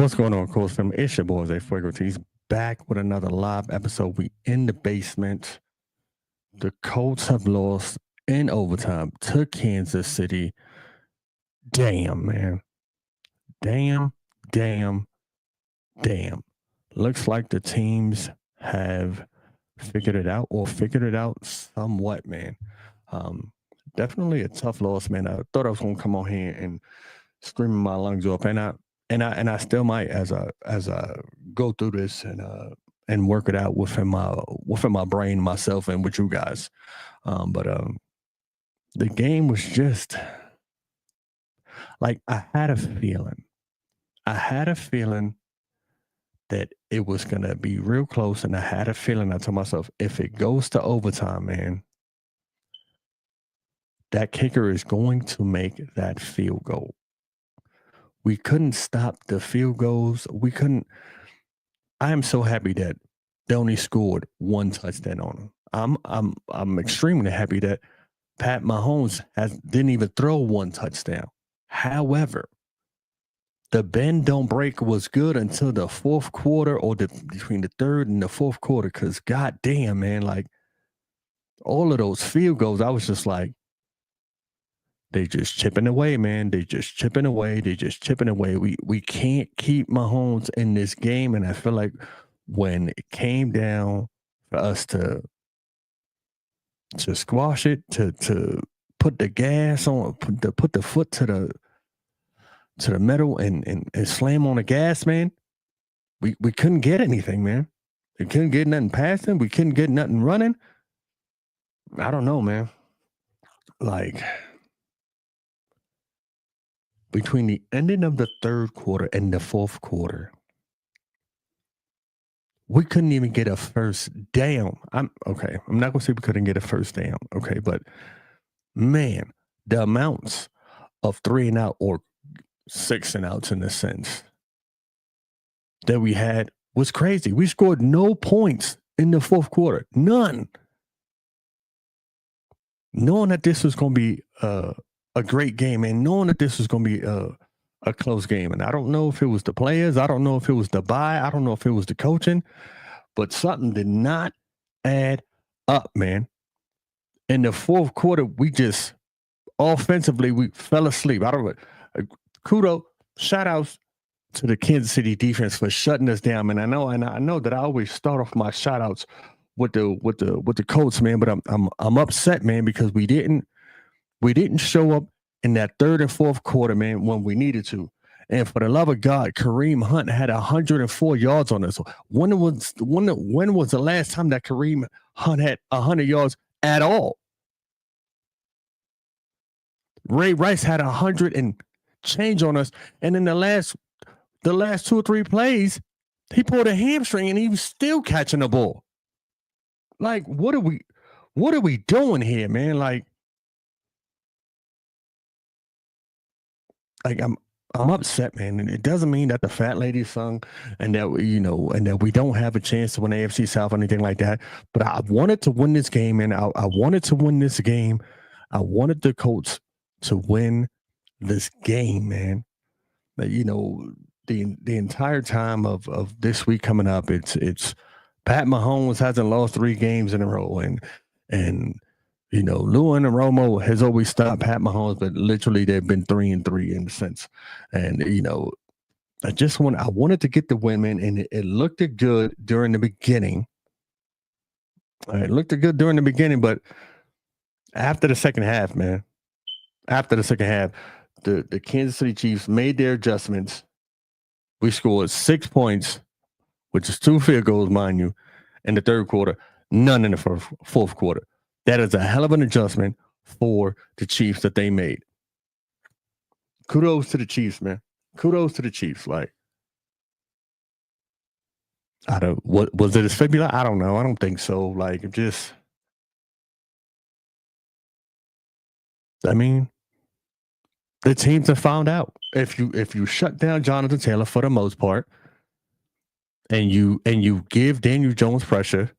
What's going on, Colts fam? It's your boy Zay Fuego. He's back with another live episode. We in the basement. The Colts have lost in overtime to Kansas City. Damn, man. Damn, damn, damn. Looks like the teams have figured it out or figured it out somewhat, man. Um, Definitely a tough loss, man. I thought I was gonna come on here and screaming my lungs off, and I still might as I go through this and work it out within my brain, myself, and with you guys. But the game was just like I had a feeling that it was gonna be real close, and I had a feeling. I told myself, if it goes to overtime, man, that kicker is going to make that field goal. We couldn't stop the field goals. We couldn't. I am so happy that they only scored one touchdown on them. I'm extremely happy that Pat Mahomes didn't even throw one touchdown. However, the bend don't break was good until the fourth quarter, or between the third and the fourth quarter. Because goddamn, man, like all of those field goals, I was just like, they just chipping away, man. They just chipping away. They just chipping away. We can't keep Mahomes in this game, and I feel like when it came down for us to squash it, to put the gas on, put the foot to the metal and slam on the gas, man. We couldn't get anything, man. We couldn't get nothing passing. We couldn't get nothing running. I don't know, man. Like between the ending of the third quarter and the fourth quarter, we couldn't even get a first down. I'm okay. I'm not gonna say we couldn't get a first down. Okay, but man, the amounts of 3 and out or 6 and outs in a sense that we had was crazy. We scored no points in the fourth quarter. None. Knowing that this was going to be a great game and knowing that this was going to be a close game. And I don't know if it was the players. I don't know if it was the buy. I don't know if it was the coaching. But something did not add up, man. In the fourth quarter, we just offensively, we fell asleep. I don't know. Kudos, shout outs to the Kansas City defense for shutting us down, man. I know that I always start off my shout outs with the Colts, man, but I'm upset, man, because we didn't show up in that third and fourth quarter, man, when we needed to. And for the love of God, Kareem Hunt had 104 yards on us. When was the last time that Kareem Hunt had 100 yards at all? Ray Rice had 100 and change on us, and in the last 2 or 3 plays, he pulled a hamstring and he was still catching the ball. Like, what are we doing here, man? Like I'm upset, man. And it doesn't mean that the fat lady sung and that and that we don't have a chance to win AFC South or anything like that. But I wanted to win this game, and I wanted to win this game. I wanted the Colts to win this game, man. But the entire time of this week coming up, it's Pat Mahomes hasn't lost 3 games in a row, and Lou and Romo has always stopped Pat Mahomes, but literally they've been 3-3 in a sense. And I wanted to get the win, man, and it looked good during the beginning. It looked good during the beginning, but after the second half, man, the Kansas City Chiefs made their adjustments. We scored 6 points, which is 2 field goals, mind you, in the third quarter, none in the fourth quarter. That is a hell of an adjustment for the Chiefs that they made. Kudos to the Chiefs, man. Kudos to the Chiefs. Like, what was it, a fibula? I don't know. I don't think so. Like, the teams have found out. If you shut down Jonathan Taylor for the most part, and you give Daniel Jones pressure,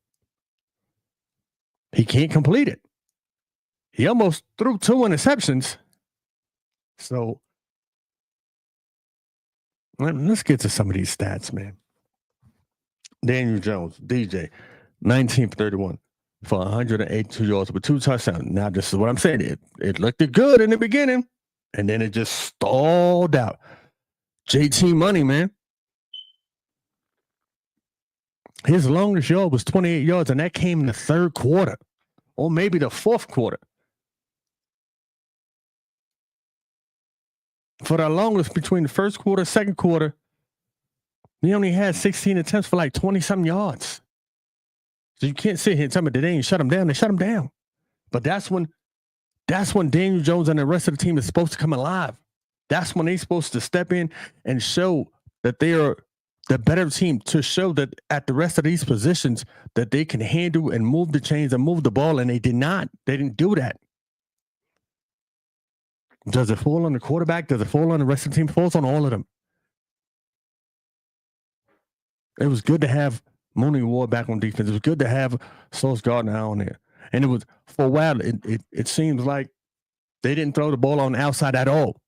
he can't complete it. He almost threw 2 interceptions. So Let's get to some of these stats, man. Daniel Jones, DJ, 19 for 31 for 182 yards with 2 touchdowns. Now, this is what I'm saying. It looked good in the beginning, and then it just stalled out. JT Money, man. His longest yard was 28 yards, and that came in the third quarter, or maybe the fourth quarter. For the longest between the first quarter, second quarter, he only had 16 attempts for like 20-something yards. So you can't sit here and tell me that they ain't shut him down. They shut him down. But that's when Daniel Jones and the rest of the team is supposed to come alive. That's when they're supposed to step in and show that they are the better team, to show that at the rest of these positions that they can handle and move the chains and move the ball, and they did not. They didn't do that. Does it fall on the quarterback? Does it fall on the rest of the team? It falls on all of them. It was good to have Mooney Ward back on defense. It was good to have Sauce Gardner on there. And it was, for a while, it seems like they didn't throw the ball on the outside at all.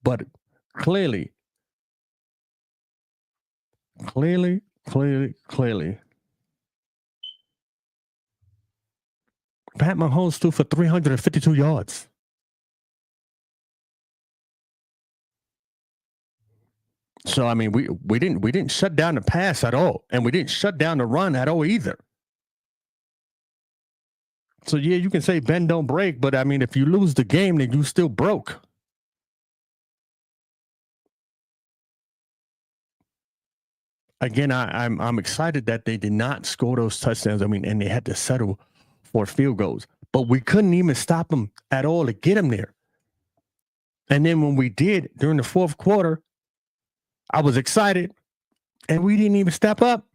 But clearly, Pat Mahomes threw for 352 yards. So I mean, we didn't shut down the pass at all, and we didn't shut down the run at all either. So yeah, you can say bend don't break, but I mean, if you lose the game, then you still broke. Again, I'm excited that they did not score those touchdowns. I mean, and they had to settle for field goals, but we couldn't even stop them at all to get them there. And then when we did during the fourth quarter, I was excited, and we didn't even step up.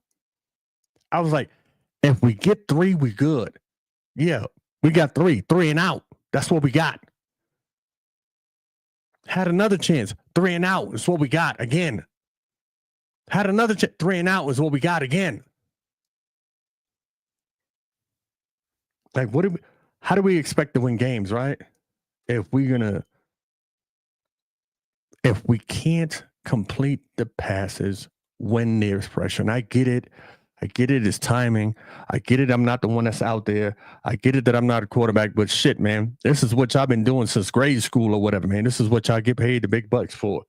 I was like, if we get 3, we good. Yeah, we got 3 and out. That's what we got. Had another chance, 3 and out is what we got again. Had another 3 and out is what we got again. Like, how do we expect to win games, right? If we can't complete the passes when there's pressure. And I get it. It's timing. I get it. I'm not the one that's out there. I get it that I'm not a quarterback, but shit, man, this is what y'all been doing since grade school or whatever, man. This is what y'all get paid the big bucks for.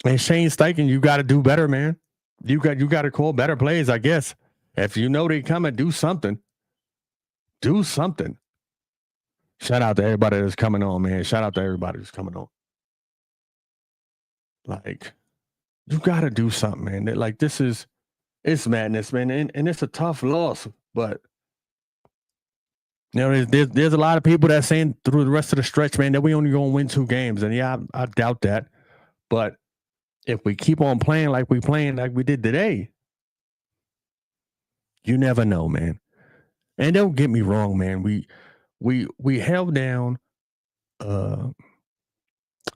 And Shane Steichen, you got to do better, man. You got to call better plays, I guess. If you know they coming, do something. Do something. Shout out to everybody that's coming on, man. Shout out to everybody that's coming on. Like, you got to do something, man. Like, it's madness, man. And it's a tough loss, but you know, there's a lot of people that saying through the rest of the stretch, man, that we only going to win 2 games. And yeah, I doubt that. But if we keep on playing like we did today, you never know, man. And don't get me wrong, man. We held down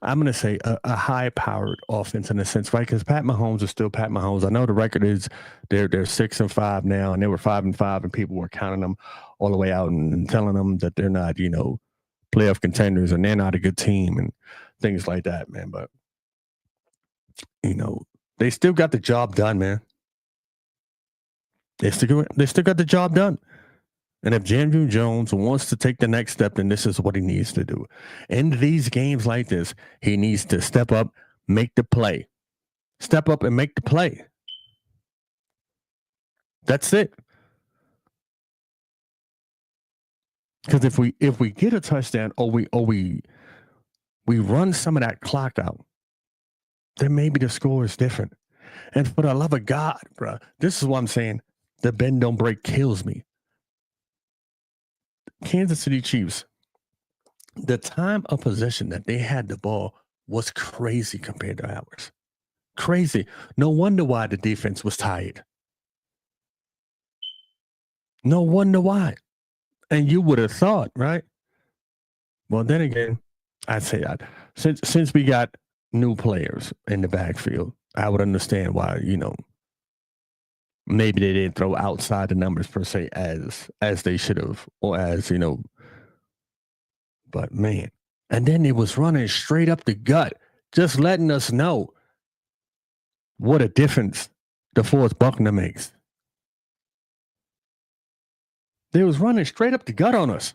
I'm going to say a high-powered offense in a sense, right? Because Pat Mahomes is still Pat Mahomes. I know the record is they're 6-5 now, and they were 5-5, and people were counting them all the way out and telling them that they're not, playoff contenders and they're not a good team and things like that, man. But they still got the job done, man. They still got the job done. And if Daniel Jones wants to take the next step, then this is what he needs to do. In these games like this, he needs to step up, make the play. Step up and make the play. That's it. Because if we get a touchdown or we run some of that clock out, then maybe the score is different. And for the love of God, bro, this is what I'm saying. The bend don't break kills me. Kansas City Chiefs, the time of possession that they had the ball was crazy compared to ours. Crazy. No wonder why the defense was tired. No wonder why. And you would have thought, right? Well, then again, I'd say that since we got new players in the backfield, I would understand why, maybe they didn't throw outside the numbers per se as they should have, or as, but man, And then it was running straight up the gut, just letting us know what a difference DeForest Buckner makes. They was running straight up the gut on us.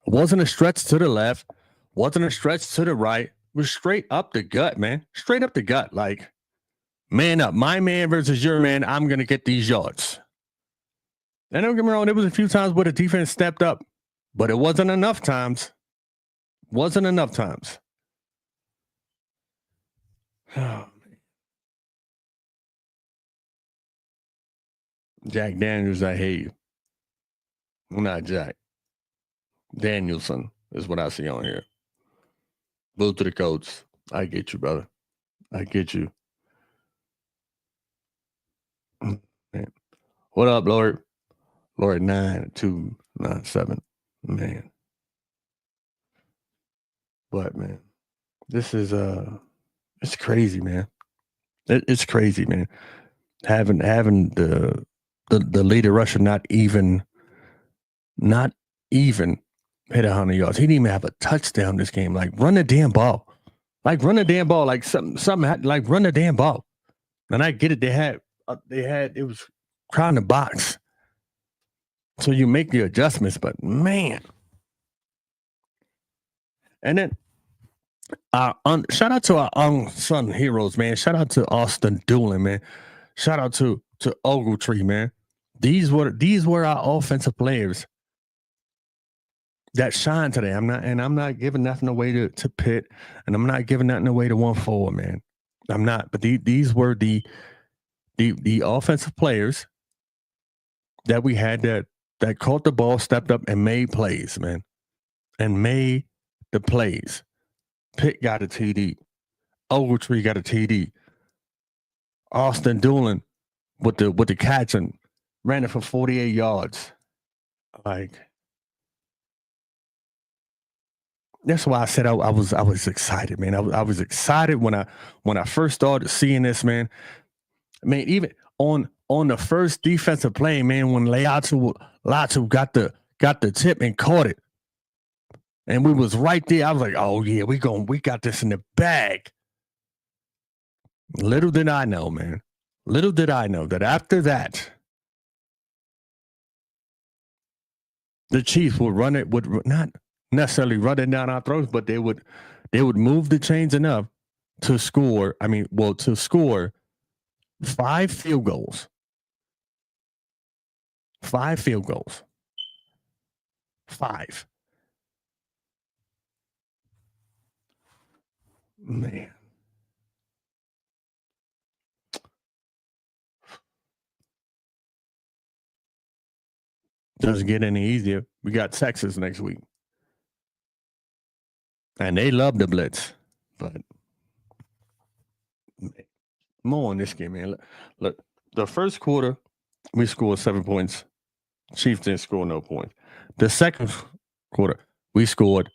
It wasn't a stretch to the left, wasn't a stretch to the right. It was straight up the gut, man. Straight up the gut. Like, man up. My man versus your man. I'm going to get these yards. And don't get me wrong, there was a few times where the defense stepped up, but it wasn't enough times. Wasn't enough times. Oh, Jack Daniels, I hate you. Well, not Jack. Danielson is what I see on here. Boo to the Colts. I get you, brother. I get you. Man. What up, Lord? Lord 9297. Man. But man, this is it's crazy, man. It's crazy, man. Having the leader rusher not even hit 100 yards. He didn't even have a touchdown this game. Like, run the damn ball. Like, run the damn ball. Like, something like, run the damn ball. And I get it. They had it was crowding the box. So you make the adjustments, but man. And then shout out to our unsung heroes, man. Shout out to Austin Doolin, man. Shout out to Ogletree, man. These were our offensive players that shine today. I'm not giving nothing away to Pitt, and I'm not giving nothing away to 1-4, man. I'm not. But these were the offensive players that we had that caught the ball, stepped up, and made plays, man. And made the plays. Pitt got a TD. Ogletree got a TD. Austin Doolin with the catch and ran it for 48 yards. Like, that's why I said I was excited, man. I was excited when I first started seeing this, man. I mean, even on the first defensive play, man, when Latu got the tip and caught it, and we was right there. I was like, oh yeah, we got this in the bag. Little did I know, man. Little did I know that after that, the Chiefs would not necessarily run it down our throats, but they would move the chains enough to score. To score 5 field goals. 5 field goals. 5. Man. Doesn't get any easier. We got Texas next week. And they love the blitz. But more on this game, man. Look, the first quarter, we scored 7 points. Chiefs didn't score no points. The second quarter, we scored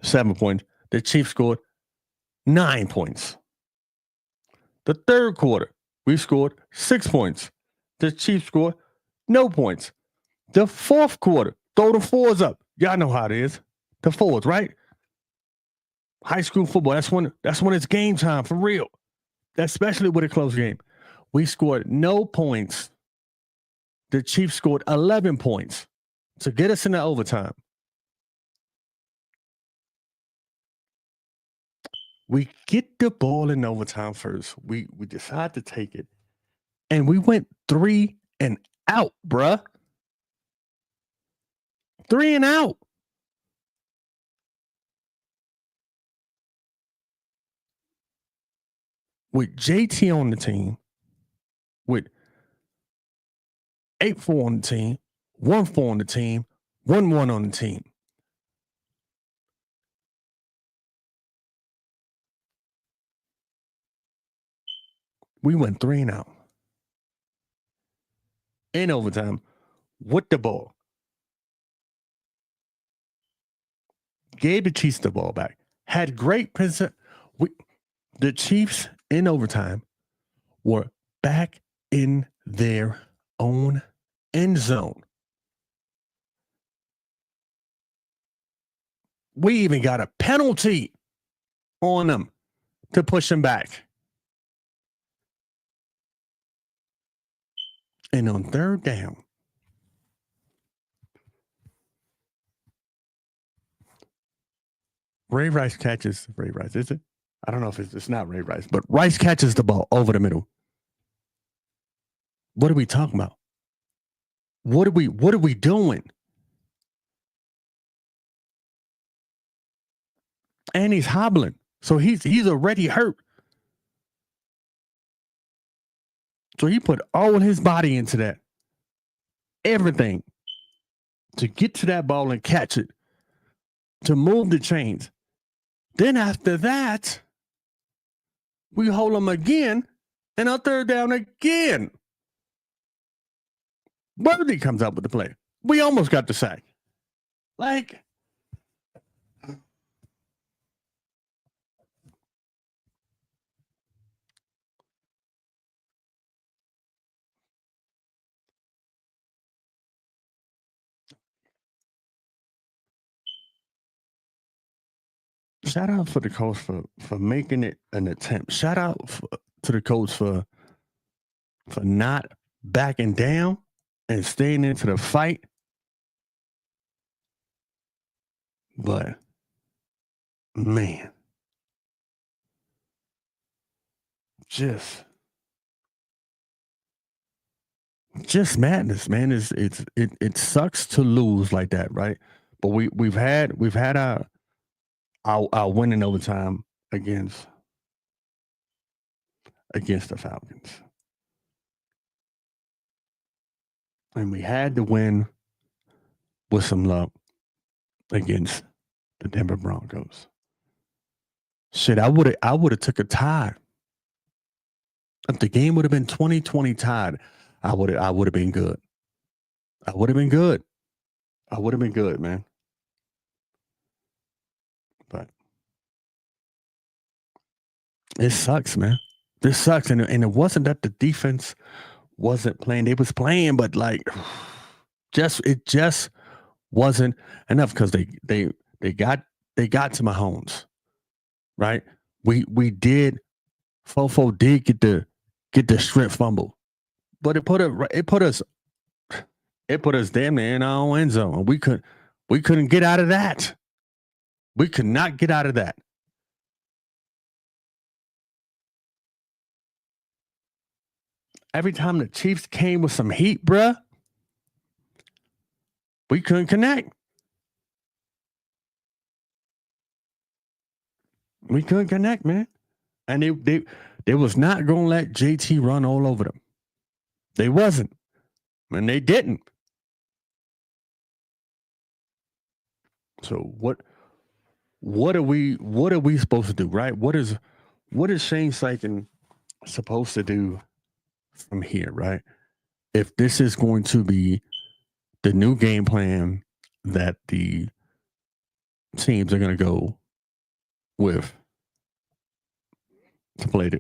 7 points. The Chiefs scored 9 points. The third quarter, we scored 6 points. The Chiefs scored no points. The fourth quarter, throw the fours up. Y'all know how it is. The fours, right? High school football, that's when it's game time for real. Especially with a close game. We scored no points. The Chiefs scored 11 points to get us into overtime. We get the ball in overtime first. We decide to take it. And we went 3 and out, bruh. 3 and out. With JT on the team, with 8-4 on the team, 1-4 on the team, 1-1 on the team. We went 3 and out. In overtime, with the ball. Gave the Chiefs the ball back. Had great present. The Chiefs in overtime were back in their own end zone. We even got a penalty on them to push him back. And on third down, Ray Rice, is it? I don't know if it's not Ray Rice, but Rice catches the ball over the middle. What are we talking about? What are we doing? And he's hobbling. So he's already hurt. So he put all his body into that. Everything. To get to that ball and catch it. To move the chains. Then after that, we hold him again. And on third down again. Worthy comes up with the play. We almost got the sack. Like, shout out for the coach for making it an attempt. Shout out to the coach for not backing down and staying into the fight. But man, just madness, man. It sucks to lose like that, right? But we've had our win in overtime against the Falcons. And we had to win with some luck against the Denver Broncos. Shit, I would have took a tie. If the game would have been 20-20 tied, I would have been good. I would have been good. I would have been good, man. But it sucks, man. This sucks. And it wasn't that the defense wasn't playing. They was playing, but like it just wasn't enough because they got to Mahomes. Right? We did Fofo did get the strip fumble. But it put us damn near in our own end zone. We couldn't get out of that. We could not get out of that. Every time the Chiefs came with some heat, bruh, we couldn't connect. We couldn't connect, man. And they was not gonna let JT run all over them. They wasn't. And they didn't. So what are we supposed to do, right? What is Shane Steichen supposed to do from here, right? If this is going to be the new game plan that the teams are going to go with to play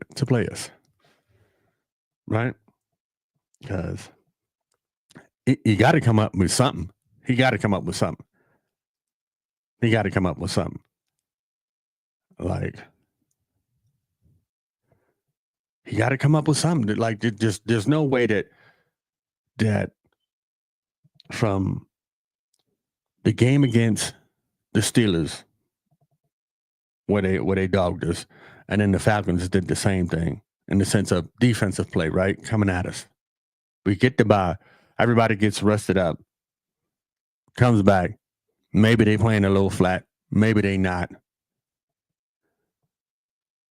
us, right? Because you got to come up with something. He got to come up with something. Like, he got to come up with something. Like, there's no way that from the game against the Steelers, where they dogged us, and then the Falcons did the same thing in the sense of defensive play, right? Coming at us. We get the bye. Everybody gets rested up. Comes back. Maybe they playing a little flat. Maybe they not.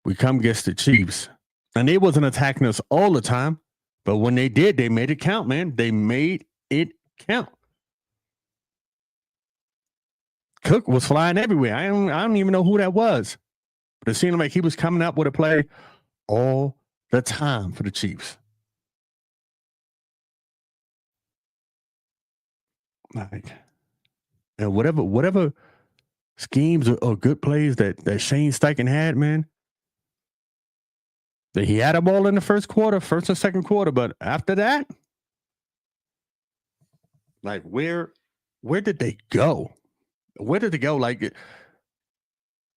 We come against the Chiefs. And they wasn't attacking us all the time. But when they did, they made it count, man. They made it count. Cook was flying everywhere. I don't even know who that was. But it seemed like he was coming up with a play all the time for the Chiefs. Like, and whatever schemes or good plays that Shane Steichen had, man. That he had a ball in the first and second quarter, but after that, like where did they go? Where did they go? Like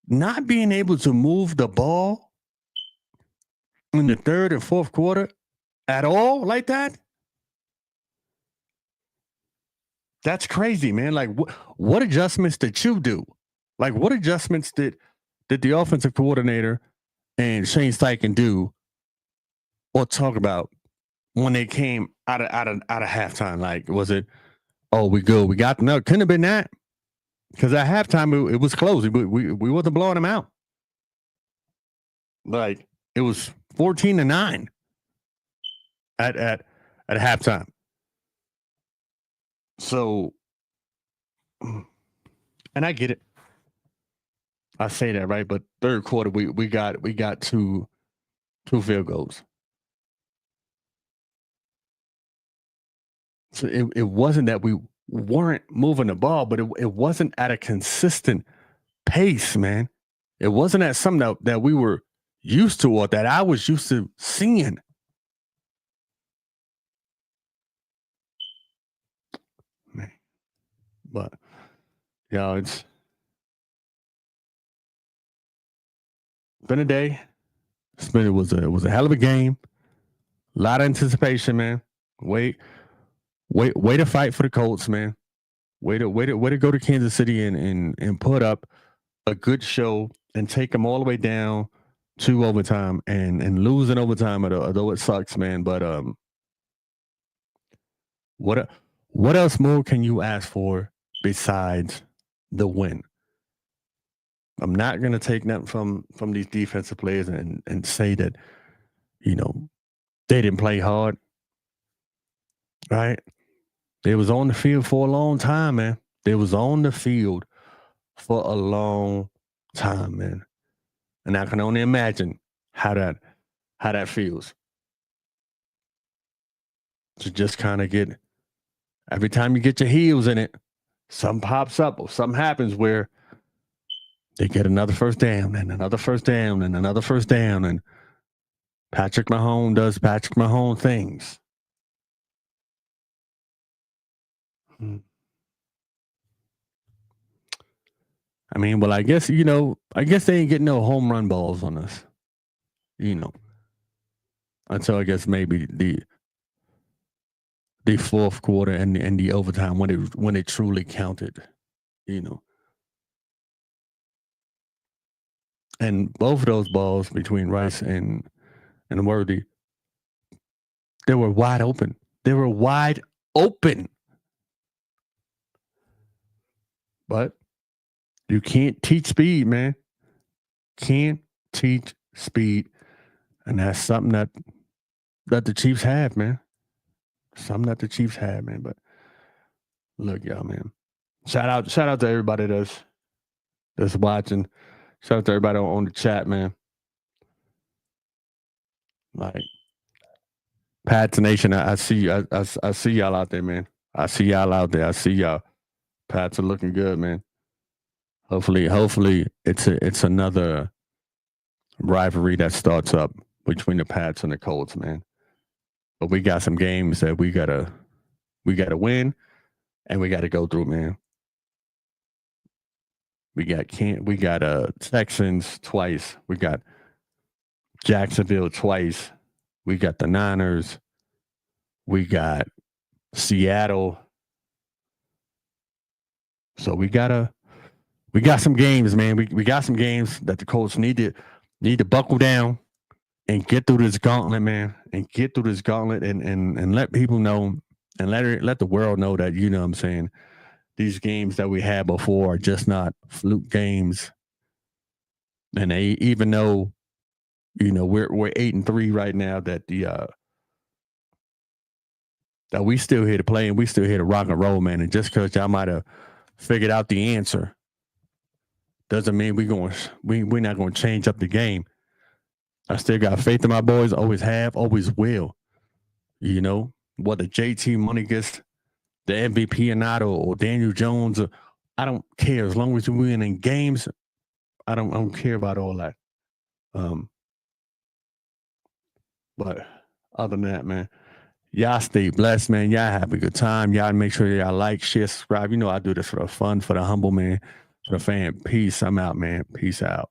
not being able to move the ball in the third and fourth quarter at all like that, that's crazy, man. Like what adjustments did you do? Like what adjustments did the offensive coordinator and Shane Steichen do or talk about when they came out of halftime? Like was it, oh, we good, we got no, couldn't have been that. Because at halftime it was close. We wasn't blowing them out. Like it was 14-9 at halftime. So, and I get it. I say that right, but third quarter we got two field goals. So it wasn't that we weren't moving the ball, but it wasn't at a consistent pace, man. It wasn't at something that we were used to or that I was used to seeing. Man. But yeah, it's been a day. It was a hell of a game. A lot of anticipation, man. Way to fight for the Colts, man. Way to go to Kansas City and put up a good show and take them all the way down to overtime and lose in overtime, although it sucks, man. But what else more can you ask for besides the win? I'm not gonna take nothing from these defensive players and say that, they didn't play hard. Right? They was on the field for a long time, man. They was on the field for a long time, man. And I can only imagine how that feels. To just kind of get every time you get your heels in it, something pops up or something happens where they get another first down and another first down and another first down, and Patrick Mahomes does Patrick Mahomes things. I mean, well, I guess they ain't getting no home run balls on us, until I guess maybe the fourth quarter and the overtime when it truly counted, And both of those balls between Rice and Worthy, they were wide open. They were wide open. But you can't teach speed, man. Can't teach speed. And that's something that the Chiefs have, man. Something that the Chiefs have, man. But look, y'all, man. Shout out to everybody that's watching. Shout out to everybody on the chat, man. Like Pats Nation, I see I see y'all out there, man. I see y'all out there. I see y'all. Pats are looking good, man. Hopefully it's another rivalry that starts up between the Pats and the Colts, man. But we got some games that we gotta win, and we gotta go through, man. We got Texans twice. We got Jacksonville twice. We got the Niners. We got Seattle. So we got some games, man. We got some games that the Colts need to buckle down and get through this gauntlet, man. And get through this gauntlet and let people know and let the world know that, what I'm saying, these games that we had before are just not fluke games. And even though, we're 8-3 right now, that that we still here to play and we still here to rock and roll, man. And just because y'all might have figured out the answer doesn't mean we're not going to change up the game. I still got faith in my boys. Always have, always will. Whether JT Money gets the MVP or not, or Daniel Jones, I don't care. As long as we're winning games, I don't care about all that. But other than that, man, y'all stay blessed, man. Y'all have a good time. Y'all make sure y'all like, share, subscribe. I do this for the fun, for the humble, man. The fan. Peace. I'm out, man. Peace out.